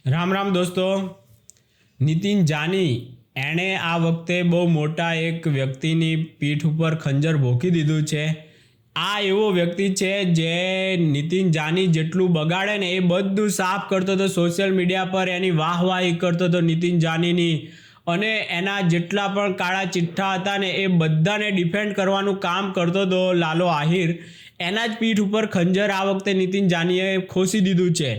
રામ રામ દોસ્તો, નીતિન જાની એણે આ વખતે બહુ મોટા એક વ્યક્તિની પીઠ ઉપર ખંજર ભોંકી દીધું છે। આ એવો વ્યક્તિ છે જે નીતિન જાની જેટલું બગાડે ને એ બધું સાફ કરતો હતો સોશિયલ મીડિયા પર, એની વાહવાહી કરતો હતો નીતિન જાનીની, અને એના જેટલા પણ કાળા ચિઠ્ઠા હતા ને એ બધાને ડિફેન્ડ કરવાનું કામ કરતો હતો લાલો આહિર। એના જ પીઠ ઉપર ખંજર આ વખતે નીતિન જાનીએ ખોસી દીધું છે।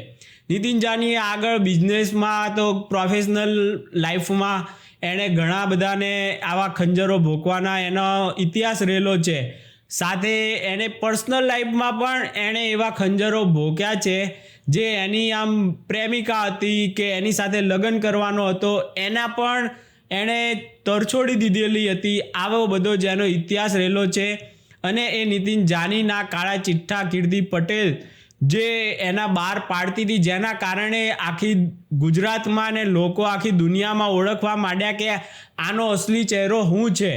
નીતિન જાનીએ આગળ બિઝનેસમાં તો પ્રોફેશનલ લાઈફમાં એણે ઘણા બધાને આવા ખંજરો ભોંકવાના એનો ઇતિહાસ રહેલો છે, સાથે એને પર્સનલ લાઈફમાં પણ એણે એવા ખંજરો ભોંક્યા છે જે એની આમ પ્રેમિકા હતી કે એની સાથે લગ્ન કરવાનો હતો એના પણ એણે તરછોડી દીધેલી હતી। આવો બધો જેનો ઇતિહાસ રહેલો છે, અને એ નીતિન જાનીના કાળા ચિઠ્ઠા કીર્તિ પટેલ જે એના બહાર પાડતી હતી, જેના કારણે આખી ગુજરાતમાં ને લોકો આખી દુનિયામાં ઓળખવા માંડ્યા કે આનો અસલી ચહેરો શું છે।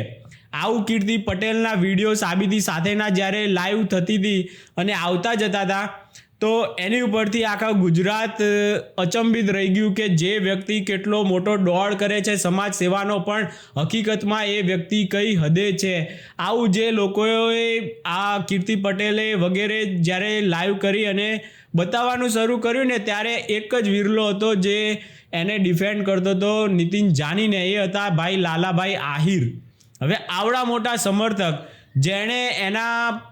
આવું કીર્તિ પટેલના વિડીયો સાબિતી સાથેના જ્યારે લાઈવ થતી હતી અને આવતા જતા હતા તો એની ઉપરથી આખા ગુજરાત અચંબિત રહી ગયું કે જે વ્યક્તિ કેટલો મોટો દોડ કરે છે સમાજ સેવાનો, પણ હકીકતમાં એ વ્યક્તિ કઈ હદે છે। આવું જે લોકોએ આ કીર્તિ પટેલે વગેરે જ્યારે લાઈવ કરી અને બતાવવાનું શરૂ કર્યું ને ત્યારે એક જ વિરલો હતો જે એને ડિફેન્ડ કરતો હતો નીતિન જાનીને, એ હતા ભાઈ લાલાભાઈ આહિર। હવે આવડા મોટા સમર્થક જેણે એના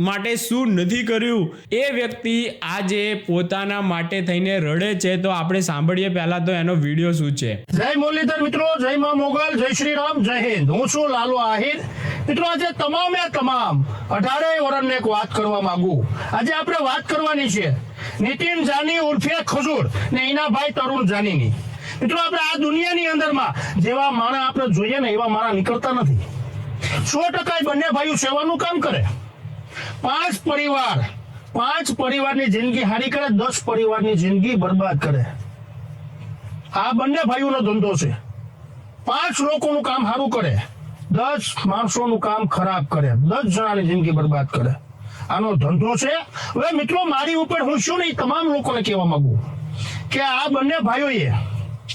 માટે શું નથી કર્યું એ વ્યક્તિ આજે પોતાના માટે થઈને રડે છે, તો આપણે સાંભળીએ પહેલા તો એનો વિડીયો શું છે। જય મુરલીધર મિત્રો, જય માં મોગલ, જય શ્રી રામ, જય હિન્દ। હું છું લાલો આહિર। મિત્રો આજે તમામે તમામ 18 વર્ષને એક વાત કરવા માંગુ। આજે આપણે વાત કરવાની છે નીતિન જાની ઉર્ફે ખજૂર ને એના ભાઈ તરુણ જાનીની। મિત્રો આપણે આ દુનિયાની અંદરમાં જેવા માણસ આપણે જોઈએ ને એવા માણસ નીકળતા નથી। 100% બંને ભાઈઓ સેવાનું કામ કરે। 5 પરિવારની જિંદગી હારી કરે, 10 પરિવારની જિંદગી બરબાદ કરે। આ બંને ભાઈઓનો ધંધો છે। 5 લોકોનું કામ સારું કરે, 10 માણસોનું કામ ખરાબ કરે, 10 જણાની જિંદગી બરબાદ કરે। આનો ધંધો છે। હવે મિત્રો મારી ઉપર હું શું નહીં તમામ લોકોને કહેવા માંગુ કે આ બંને ભાઈઓએ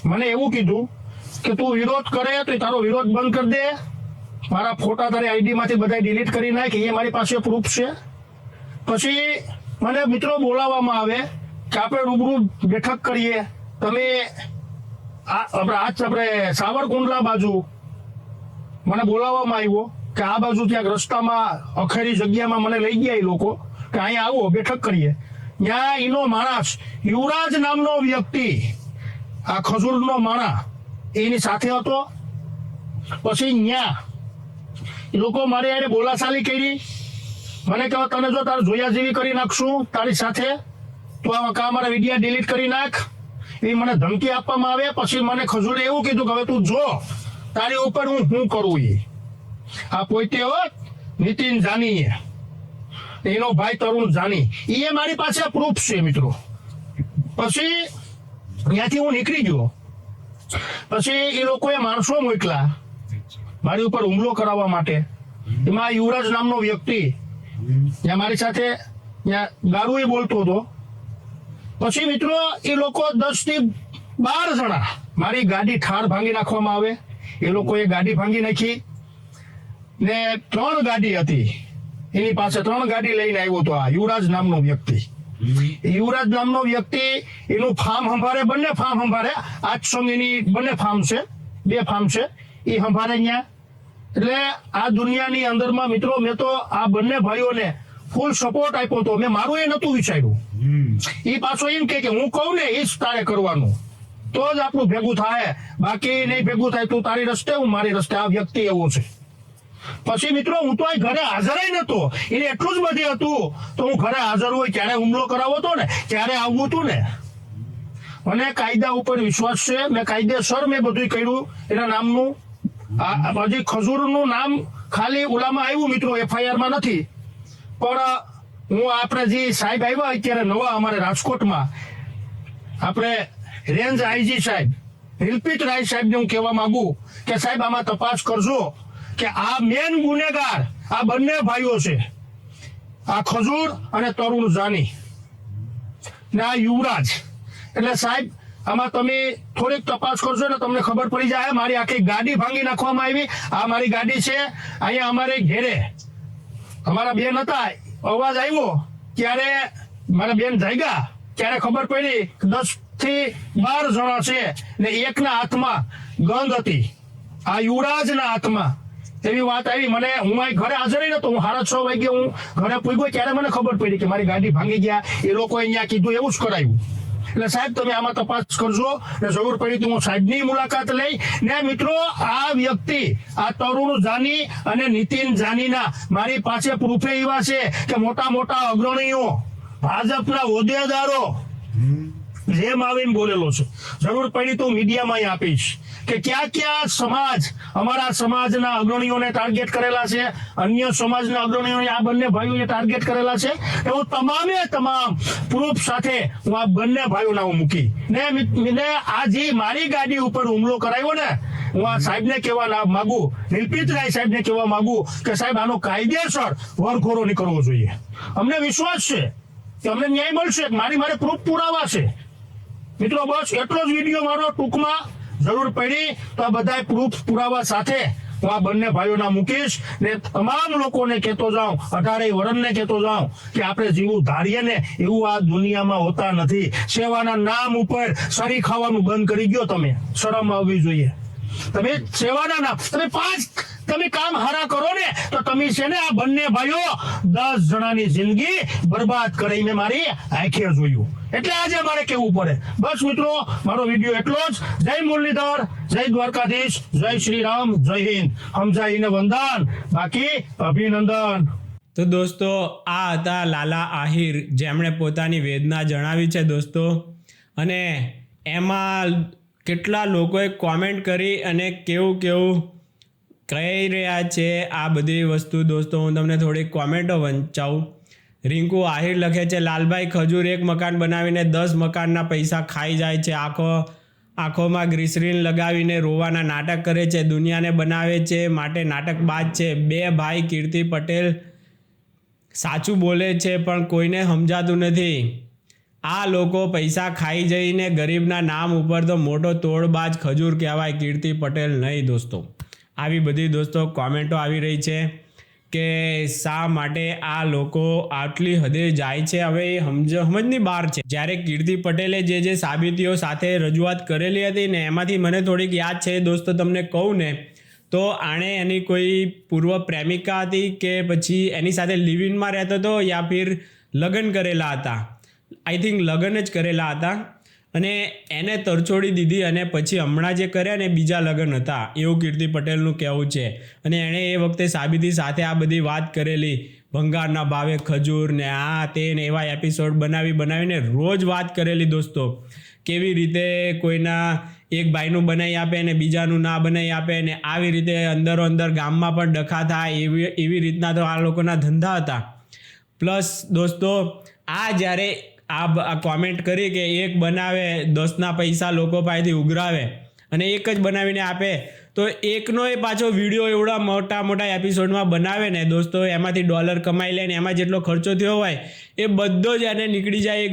મને એવું કીધું કે તું વિરોધ કરે તો તારો વિરોધ બંધ કરી દે, મારા ફોટા તારી આઈડી માંથી બધા ડિલીટ કરી નાખ, એ મારી પાસે પ્રૂફ છે। પછી મને મિત્રો બોલાવવામાં આવે કે આપણે રૂબરૂ બેઠક કરીએ, તમે આપણે સાવરકુંડલા બાજુ મને બોલાવવામાં આવ્યો કે આ બાજુ ત્યાં રસ્તામાં અખેરી જગ્યામાં મને લઈ ગયા એ લોકો કે અહીંયા આવો બેઠક કરીએ। ત્યાં એનો માણસ યુવરાજ નામનો વ્યક્તિ, આ ખજૂરનો માણસ એની સાથે હતો। પછી ત્યાં એ લોકો મારી યારે બોલાચાલી કરી, મને કહે તને જો તારે જોયા જેવી કરી નાખશું તારી સાથે, તો આ મારા વિડીયો ડિલીટ કરી નાખ, એ મને ધમકી આપવામાં આવે। પછી મને ખજૂરે એવું કીધું કે હવે તું જો તારી ઉપર હું શું કરું। આ પોતે નીતિન જાની, એનો ભાઈ તરુણ જાની, એ મારી પાસે પ્રૂફ છે મિત્રો। પછી ત્યાંથી હું નીકળી ગયો। પછી એ લોકોએ માણસો મોકલા મારી ઉપર હુમલો કરાવવા માટે। એમાં યુવરાજ નામનો વ્યક્તિ ત્યાં મારી સાથે ત્યાં દારૂ બોલતો હતો। પછી મિત્રો એ લોકો 10 થી 12 જણા મારી ગાડી ઠાર ભાંગી નાખવામાં આવે। એ લોકોએ ગાડી ભાંગી નાખી ને 3 ગાડી હતી એની પાસે, 3 ગાડી લઈને આવ્યો હતો આ યુવરાજ નામનો વ્યક્તિ। યુવરાજ નામનો વ્યક્તિ એનું ફાર્મ સંભાળે, બંને ફાર્મ સંભાળે। આજ સંઘની બંને ફાર્મ છે, 2 ફાર્મ છે, એ સંભાળે ત્યાં। એટલે આ દુનિયાની અંદરમાં મિત્રો મેં તો આ બંને ભાઈઓને ફૂલ સપોર્ટ આપ્યો હતો। મેં મારું એ નતું વિચાર્યું, એ પાછો એમ કે હું કહું ને એ જ તારે કરવાનું, તો જ આપણું ભેગું થાય, બાકી નહીં ભેગું થાય, તું તારી રસ્તે હું મારી રસ્તે। આ વ્યક્તિ એવો છે। પછી મિત્રો હું તો આ ઘરે હાજર નતો, એને એટલું જ બધી હતું તો હું ઘરે હાજર હોય ત્યારે હુમલો કરાવો હતો ને ત્યારે આવવું હતું ને। મને કાયદા ઉપર વિશ્વાસ છે, મેં કાયદેસર મેં બધું કર્યું। એના નામનું હજી ખજૂરનું નામ ખાલી ઓલામાં આવ્યું મિત્રો, FIR માં નથી, પણ હું આપણે જે સાહેબ આવ્યા અત્યારે નવા અમારે રાજકોટમાં, આપણે રેન્જ આઈજી સાહેબ રિલ્પિત રાય સાહેબને હું કહેવા માંગુ કે સાહેબ આમાં તપાસ કરજો કે આ મેન ગુનેગાર આ બંને ભાઈઓ છે, આ ખજૂર અને તરુણ જાની ને આ યુવરાજ। એટલે સાહેબ આમાં તમે થોડીક તપાસ કરશો ને તમને ખબર પડી જાય મારી આખી ગાડી ભાંગી નાખવામાં આવી. આ મારી ગાડી છે. અહીંયા અમારે ઘેરે અમારા બેન હતા, અવાજ આવ્યો ત્યારે મારા બેન જાગ્યા ત્યારે ખબર પડી 10 થી 12 જણા છે ને એકના હાથમાં ગંધ હતી, આ યુવરાજના હાથમાં. એવી વાત આવી મને. હું અહીં ઘરે હાજર નતો, હું 6:30 વાગે હું ઘરે પૂગ્યો ત્યારે મને ખબર પડી કે મારી ગાડી ભાંગી ગયા. એ લોકો અહીંયા કીધું એવું જ કરાયું. એટલે સાહેબ તમે આમાં તપાસ કરજો ને જરૂર પડી તો હું સાહેબની મુલાકાત લઈ. ને મિત્રો આ વ્યક્તિ આ તરુણ જાની અને નીતિન જાનીના મારી પાસે પ્રૂફે એવા છે કે મોટા મોટા અગ્રણીઓ ભાજપના હોદ્દેદારો જેમ આવીને બોલેલો છે. જરૂર પડી તો મીડિયામાં અહીં આપીશ કે ક્યાં ક્યાં સમાજ અમારા સમાજના અગ્રણીઓને ટાર્ગેટ કરેલા છે, અન્ય સમાજના અગ્રણીઓને આ બંને ભાઈઓને ટાર્ગેટ કરેલા છે. એવું તમામે તમામ પ્રૂફ સાથે હું આ બંને ભાઈઓના હું મૂકી ને આ જે મારી ગાડી ઉપર હુમલો કરાયો ને, હું આ સાહેબને કહેવા માંગુ, નિલપિત રાય સાહેબને કહેવા માંગુ કે સાહેબ આનો કાયદેસર વરખોરો નીકળવો જોઈએ. અમને વિશ્વાસ છે કે અમને ન્યાય મળશે. મારે પ્રૂફ પુરાવા છે. મિત્રો બસ એટલો જ વિડીયો મારો ટૂંકમાં. જરૂર પડી તો આ બધા પ્રૂફ પુરાવા સાથે હું આ બંને ભાઈઓના મૂકીશ ને તમામ લોકોને કહેતો જાઉં, 18 વર્ષને કહેતો જાઉં કે આપણે જેવું ધારીએ ને એવું આ દુનિયામાં હોતા નથી. સેવાના નામ ઉપર સરી ખાવાનું બંધ કરી ગયો. તમે શરમ આવવી જોઈએ. તમે સેવાના નામ તમે કામ હારા કરો ને તો તમે છે ને આ બંને ભાઈઓ 10 જણાની જિંદગી બરબાદ કરી મેં મારી આંખે જોયું. એટલે આજે મારે કેવું પડે. બસ મિત્રો મારો વિડીયો એટલો જ. જય મુરલીધર, જય દ્વારકાધીશ, જય શ્રી રામ, જય હિન્દ. સમજાઈને વંદન, બાકી અભિનંદન. તો દોસ્તો આ હતા લાલા આહિર, જેમણે પોતાની વેદના જણાવી છે દોસ્તો. અને એમાં કેટલા લોકોએ કોમેન્ટ કરી અને કેવું કહી રહ્યા છે આ બધી વસ્તુ દોસ્તો. હું તમને થોડીક કોમેન્ટો વંચાવું. રિંકુ આહિર લખે છે, લાલભાઈ ખજૂર એક મકાન બનાવીને 10 મકાનના પૈસા ખાઈ જાય છે. આંખોમાં ગ્રીસરીન લગાવીને રોવાના નાટક કરે છે, દુનિયાને બનાવે છે માટે નાટકબાજ છે. 2 ભાઈ કીર્તિ પટેલ સાચું બોલે છે પણ કોઈને સમજાતું નથી. આ લોકો પૈસા ખાઈ જઈને ગરીબના નામ ઉપર તો મોટો તોડબાજ ખજૂર કહેવાય, કીર્તિ પટેલ નહીં દોસ્તો. આવી બધી દોસ્તો કોમેન્ટો આવી રહી છે કે શા માટે આ લોકો આટલી હદે જાય છે. હવે એ સમજની બહાર છે. જ્યારે કીર્તિ પટેલે જે સાબિતીઓ સાથે રજૂઆત કરેલી હતી ને એમાંથી મને થોડીક યાદ છે દોસ્તો. તમને કહું ને તો આણે એની કોઈ પૂર્વ પ્રેમિકા હતી કે પછી એની સાથે લિવ ઇનમાં રહેતો હતો યા ફિર લગ્ન કરેલા હતા. આઈ થિંક લગ્ન જ કરેલા હતા અને એને તરછોડી દીધી અને પછી હમણાં જે કર્યા ને બીજા લગ્ન હતા એવું કીર્તિ પટેલનું કહેવું છે. અને એણે એ વખતે સાબિતી સાથે આ બધી વાત કરેલી, ભંગારના ભાવે ખજૂર ને આ તે ને એવા એપિસોડ બનાવીને રોજ વાત કરેલી દોસ્તો. કેવી રીતે કોઈના એક ભાઈનું બનાવી આપે ને બીજાનું ના બનાવી આપે ને આવી રીતે અંદરો અંદર ગામમાં પણ ડખા થાય એવી રીતના તો આ લોકોના ધંધા હતા. પ્લસ દોસ્તો આ જ્યારે આ કોમેન્ટ કરી કે એક બનાવે 10ના પૈસા લોકો પાસેથી ઉઘરાવે અને એક જ બનાવીને આપે, તો એકનો એ પાછો વિડીયો એવડા મોટા એપિસોડમાં બનાવે ને દોસ્તો, એમાંથી ડોલર કમાઈ લે ને એમાં જેટલો ખર્ચો થયો હોય એ બધો જ એને નીકળી જાય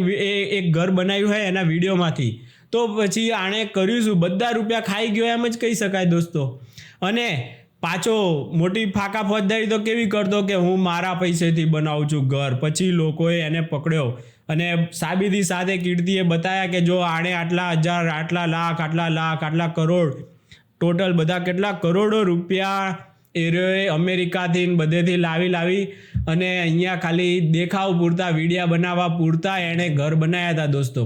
એક ઘર બનાવ્યું હોય એના વિડીયોમાંથી. તો પછી આણે કર્યું શું? બધા રૂપિયા ખાઈ ગયો એમ જ કહી શકાય દોસ્તો. અને પાછો મોટી ફાકા ફોજદારી તો કેવી કરતો કે હું મારા પૈસેથી બનાવું છું ઘર. પછી લોકોએ એને પકડ્યો અને સાબિતી સાથે કીર્તિએ બતાવ્યા કે જો આણે આટલા હજાર, આટલા લાખ, આટલા કરોડ, ટોટલ બધા કેટલા કરોડો રૂપિયા એ અમેરિકાથી બધેથી લાવી અને અહીંયા ખાલી દેખાવ પૂરતા, વિડીયા બનાવવા પૂરતા એણે ઘર બનાવ્યા હતા દોસ્તો.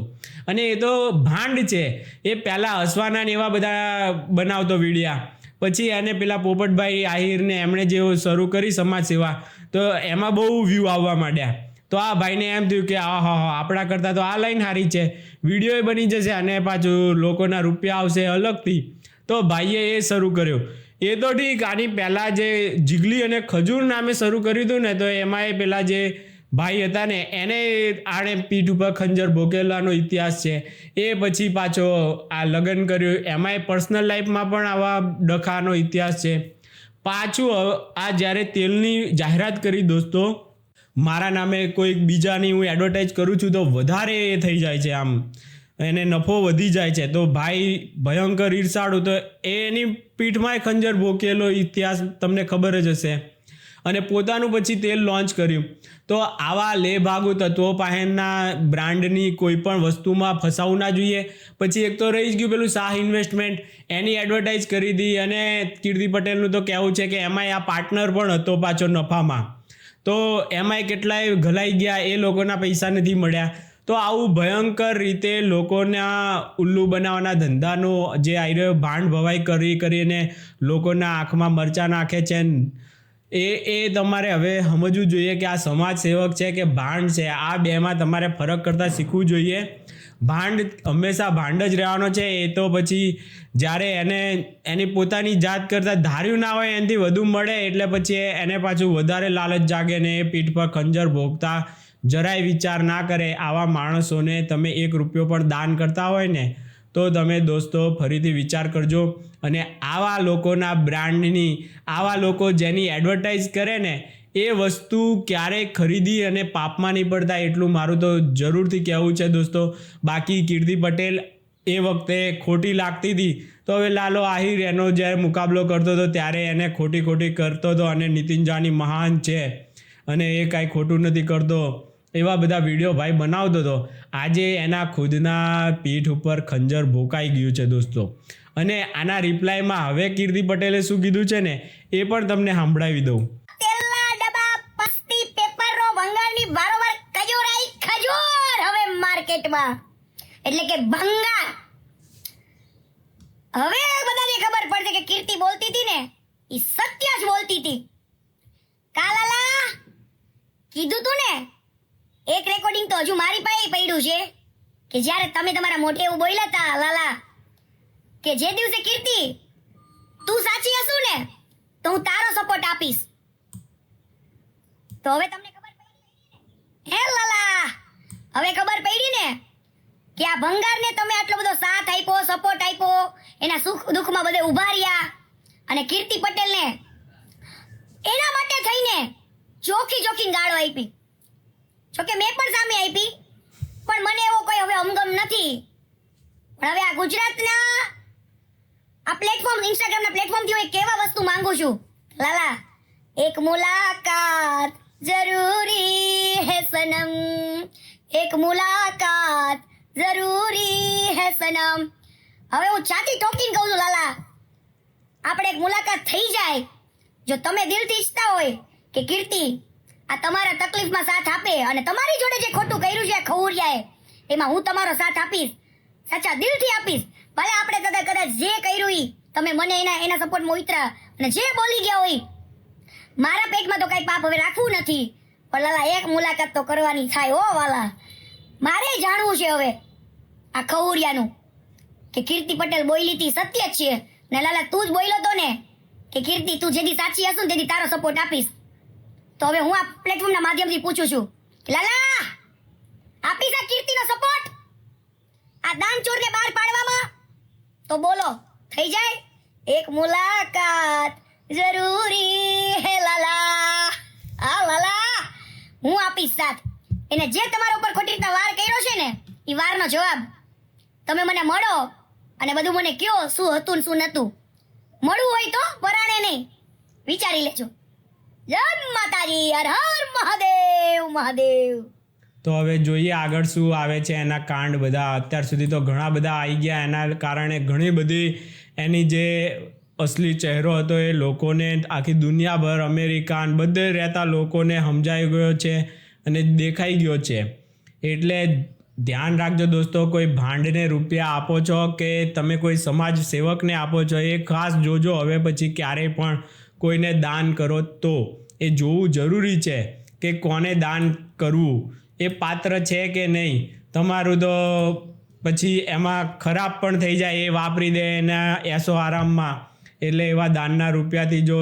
અને એ તો ભાંડ છે. એ પહેલાં હસવાના ને એવા બધા બનાવતો વિડીયા. પછી એને પેલા પોપટભાઈ આહિરને એમણે જે શરૂ કરી સમાજ સેવા, તો એમાં બહુ વ્યૂ આવવા માંડ્યા. તો આ ભાઈને એમ થયું કે આપણા કરતાં તો આ લાઈન સારી છે, વિડીયો બની જશે અને પાછું લોકોના રૂપિયા આવશે અલગથી. તો ભાઈએ એ શરૂ કર્યો. એ તો ઠીક, આની પહેલાં જે જીગલી અને ખજૂર નામે શરૂ કર્યું હતું ને, તો એમાં એ પેલા જે ભાઈ હતા ને એને આણે પીઠ ઉપર ખંજર ભોકેલાનો ઇતિહાસ છે. એ પછી પાછો આ લગ્ન કર્યું, એમાંય પર્સનલ લાઈફમાં પણ આવા ડખાનો ઇતિહાસ છે. પાછું આ જ્યારે તેલની જાહેરાત કરી દોસ્તો, મારા નામે કોઈક બીજાની હું એડવર્ટાઇઝ કરું છું તો વધારે એ થઈ જાય છે. આમ એને નફો વધી જાય છે. તો ભાઈ ભયંકર ઈર્ષાળુ, તો એની પીઠમાંય ખંજર ભોકેલો ઇતિહાસ તમને ખબર જ હશે. અને પોતાનું પછી તેલ લોન્ચ કર્યું. તો આવા લેભાગુ તત્વો પાસેના બ્રાન્ડની કોઈ પણ વસ્તુમાં ફસાવવું ના જોઈએ. પછી એક તો રહી જ ગયું પેલું શાહ ઇન્વેસ્ટમેન્ટ, એની એડવર્ટાઇઝ કરી દી. અને કીર્તિ પટેલનું તો કહેવું છે કે એમાંય આ પાર્ટનર પણ હતો પાછો નફામાં, તો એમાંય કેટલાય ઘલાઈ ગયા, એ લોકોના પૈસા નથી મળ્યા. તો આવું ભયંકર રીતે લોકોના ઉલ્લુ બનાવવાના ધંધાનો જે આવી રહ્યો ભાંડ ભવાઈ કરીને લોકોના આંખમાં મરચાં નાખે છે, એ તમારે હવે સમજવું જોઈએ કે આ સમાજ સેવક છે કે ભાંડ છે. આ બેમાં તમારે ફરક કરતાં શીખવું જોઈએ. ભાંડ હંમેશા ભાંડ જ રહેવાનો છે. એ તો પછી જ્યારે એની પોતાની જાત કરતાં ધાર્યું ના હોય એનાથી વધુ મળે એટલે પછી એને પાછું વધારે લાલચ જાગે ને એ પીઠ પર ખંજર ભોગતા જરાય વિચાર ના કરે. આવા માણસોને તમે 1 રૂપિયો પણ દાન કરતા હોય ને તો તમે દોસ્તો ફરીથી વિચાર કરજો. અને આવા લોકોના બ્રાન્ડની, આવા લોકો જેની એડવર્ટાઇઝ કરે ને એ વસ્તુ ક્યારેય ખરીદી અને પાપમાં નહીં પડતા, એટલું મારું તો જરૂરથી કહેવું છે દોસ્તો. બાકી કીર્તિ પટેલ એ વખતે ખોટી લાગતી હતી, તો હવે લાલો આહિર એનો જ્યારે મુકાબલો કરતો હતો ત્યારે એને ખોટી કરતો હતો. અને નીતિન જાની મહાન છે અને એ કાંઈ ખોટું નથી કરતો, એવા બધા વિડીયો ભાઈ બનાવતો હતો. આજે એના ખુદના પીઠ ઉપર ખંજર ભોકાઈ ગયું છે દોસ્તો. અને આના રિપ્લાયમાં હવે કીર્તિ પટેલે શું કીધું છે ને એ પણ તમને સંભળાવી દઉં. તેલના ડબ્બા, પસ્તી, પેપરો, ભંગારની બારોબાર ખજૂર હવે માર્કેટમાં, એટલે કે ભંગાર. હવે બધાને ખબર પડશે કે કીર્તિ બોલતી હતી ને એ સત્ય જ બોલતી હતી. કાલાલા કીધું તું ને, એક રેકોર્ડિંગ તો હજુ મારી પાસે પડ્યું છે કે જ્યારે તમે તમારા મોઢે એવું બોલ્યા હતા લાલા કે જે દિવસે કીર્તિ તું સાચી હશું ને તો હું તારો સપોર્ટ આપીશ. તો હવે તમને ખબર પડી હે લાલા, હવે ખબર પડી ને કે આ ભંગારને તમે આટલો બધો સાથ આપ્યો, સપોર્ટ આપ્યો, એના સુખ દુઃખમાં બધે ઊભા રહ્યા. અને કીર્તિ પટેલને એના માટે થઈને ચોખી ગાળો આપી. જોકે મેં પણ સામે આપી, પણ મને એવો કોઈ હવે અમગમ નથી. પણ હવે આ ગુજરાતના આ પ્લેટફોર્મ, ઇન્સ્ટાગ્રામના પ્લેટફોર્મથી હું એક કેવા વસ્તુ માંગુ છું લાલા, એક મુલાકાત જરૂરી હે સનમ, એક મુલાકાત જરૂરી હે સનમ. હવે હું છાતી ઠોકીને કહું છું લાલા, આપણે એક મુલાકાત થઈ જાય. જો તમે દિલથી ઈચ્છતા હોય કે કીર્તિ આ તમારા તકલીફમાં સાથ આપે અને તમારી જોડે જે ખોટું કર્યું છે ખવડિયાએ, એમાં હું તમારો સાથ આપીશ, સાચા દિલથી આપીશ. ભલે આપણે કદાચ જે કર્યું ઈ તમે મને એના સપોર્ટમાં ઉતરા અને જે બોલી ગયા હોય, મારા પેટમાં તો કઈ પાપ હવે રાખવું નથી. પણ લાલા એક મુલાકાત તો કરવાની થાય હો વાલા. મારે જાણવું છે હવે આ ખવડિયાનું કે કીર્તિ પટેલ બોલી હતી સત્ય જ છે ને. લાલા તું જ બોલ્યો તો ને કે કીર્તિ તું જેથી સાચી હશું ને તેથી તારો સપોર્ટ આપીશ. તો હવે હું આ પ્લેટફોર્મના માધ્યમથી પૂછું છું કે લાલા આપીશ આ કીર્તિનો સપોર્ટ આ દાનચોરને બહાર પાડવામાં? તો બોલો, થઈ જાય? એક મુલાકાત જરૂરી હે લાલા. આ લાલા હું આપીશ સાથ. એને જે તમારા ઉપર ખોટી રીતના વાર કર્યો છે ને એ વારનો જવાબ તમે મને મળો અને બધું મને કયો શું હતું ને શું નતું. મળવું હોય તો પરાણે નહીં, વિચારી લેજો. જય માતાજી, હર હર મહાદેવ મહાદેવ. તો હવે જોઈએ આગળ શું આવે છે એના કાંડ બધા. અત્યાર સુધી તો ઘણા બધા આવી ગયા, એના કારણે ઘણી બધી એની જે અસલી ચહેરો હતો એ લોકોને આખી દુનિયાભર, અમેરિકા બધે રહેતા લોકોને સમજાઈ ગયો છે અને દેખાઈ ગયો છે. એટલે ધ્યાન રાખજો દોસ્તો, કોઈ ભાંડને રૂપિયા આપો છો કે તમે કોઈ સમાજ સેવકને આપો છો એ ખાસ જોજો. હવે પછી ક્યારેય પણ કોઈને દાન કરો તો એ જોવું જરૂરી છે કે કોને દાન કરવું, એ પાત્ર છે કે નહીં. તમારું તો પછી એમાં ખરાબ પણ થઈ જાય, એ વાપરી દે એના એસો આરામમાં. એટલે એવા દાનના રૂપિયાથી જો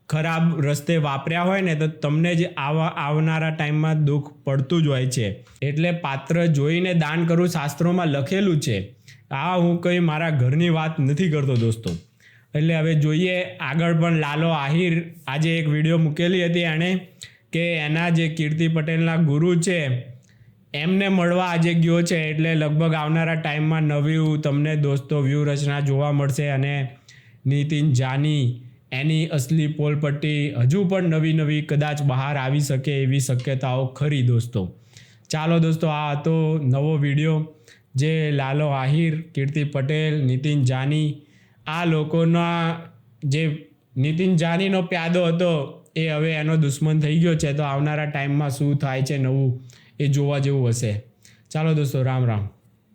ખરાબ રસ્તે વાપર્યા હોય ને તો તમને જ આવનારા ટાઈમમાં દુઃખ પડતું જ હોય છે. એટલે પાત્ર જોઈને દાન કરવું શાસ્ત્રોમાં લખેલું છે. આ હું કંઈ મારા ઘરની વાત નથી કરતો દોસ્તો. એટલે હવે જોઈએ આગળ. પણ લાલો આહિર આજે એક વિડીયો મૂકેલી હતી એણે કે એના જે કીર્તિ પટેલના ગુરુ છે એમને મળવા આજે ગયો છે, એટલે લગભગ આવનારા ટાઈમમાં નવી તમને દોસ્તો વ્યૂહરચના જોવા મળશે અને નીતિન જાની એની અસલી પોલપટ્ટી હજુ પણ નવી કદાચ બહાર આવી શકે એવી શક્યતાઓ ખરી દોસ્તો. ચાલો દોસ્તો, આ હતો નવો વિડીયો જે લાલો આહિર, કીર્તિ પટેલ, નીતિન જાની, આ લોકોના જે નીતિન જાનીનો પ્યાદો હતો એ હવે એનો દુશ્મન થઈ ગયો છે. તો આવનારા ટાઈમમાં શું થાય છે નવું એ જોવા જેવું હશે. ચાલો દોસ્તો, રામ રામ.